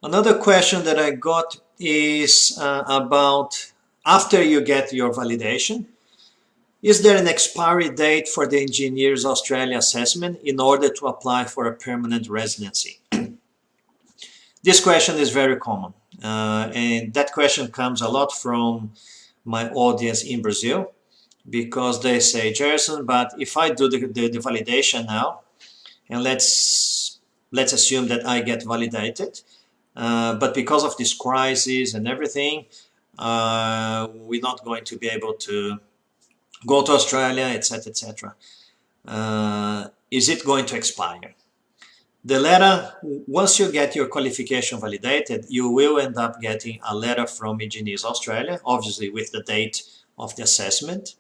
Another question that I got is about after you get your validation, is there an expiry date for the Engineers Australia assessment in order to apply for a permanent residency? This question is very common, and that question comes a lot from my audience in Brazil, because they say, Gerson, but if I do the validation now, and let's assume that I get validated, but because of this crisis and everything, we're not going to be able to go to Australia, etc., etc. Is it going to expire? The letter, once you get your qualification validated, you will end up getting a letter from Engineers Australia, obviously with the date of the assessment.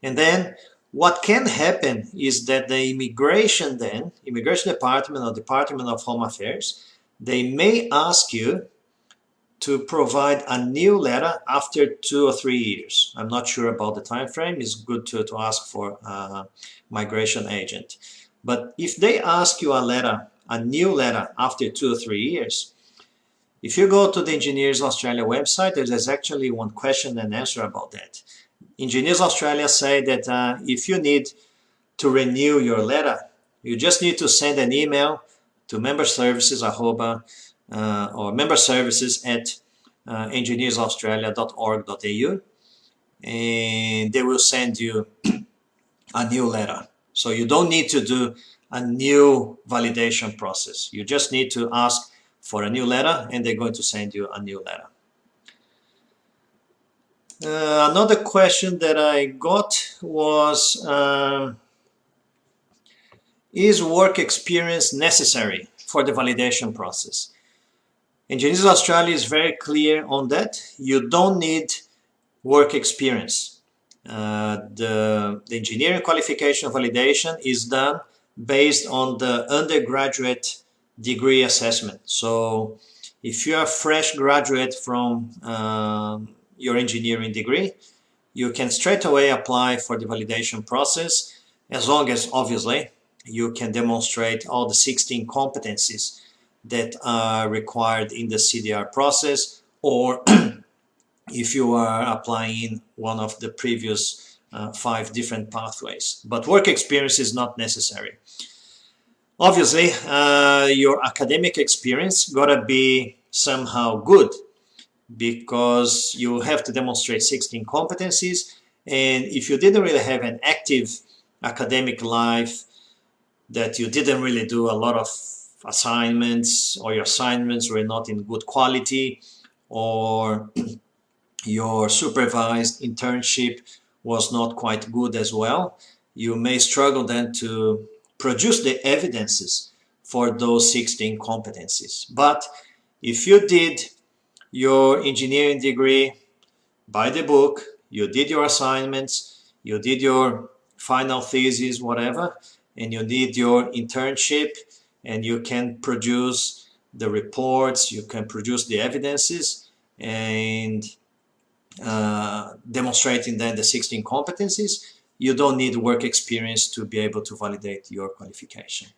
And then what can happen is that the immigration department or Department of Home Affairs, they may ask you to provide a new letter after 2 or 3 years. I'm not sure about the time frame. It's good to ask for a migration agent. But if they ask you a new letter after 2 or 3 years, if you go to the Engineers Australia website, there's actually one question and answer about that. Engineers Australia say that if you need to renew your letter, you just need to send an email to memberservices or memberservices at engineersaustralia.org.au, and they will send you a new letter. So you don't need to do a new validation process. You just need to ask for a new letter, and they're going to send you a new letter. Another question that I got was, is work experience necessary for the validation process? Engineers Australia is very clear on that. You don't need work experience. The engineering qualification validation is done based on the undergraduate degree assessment. So if you're a fresh graduate from your engineering degree, you can straight away apply for the validation process, as long as obviously you can demonstrate all the 16 competencies that are required in the CDR process, or if you are applying one of the previous 5 different pathways. But work experience is not necessary. Obviously, your academic experience gotta be somehow good, because you have to demonstrate 16 competencies, and if you didn't really have an active academic life, that you didn't really do a lot of assignments, or your assignments were not in good quality, or your supervised internship was not quite good as well, you may struggle then to produce the evidences for those 16 competencies. But if you did your engineering degree by the book, you did your assignments, you did your final thesis, whatever, and you did your internship, and you can produce the reports, you can produce the evidences, and demonstrating then the 16 competencies, you don't need work experience to be able to validate your qualification.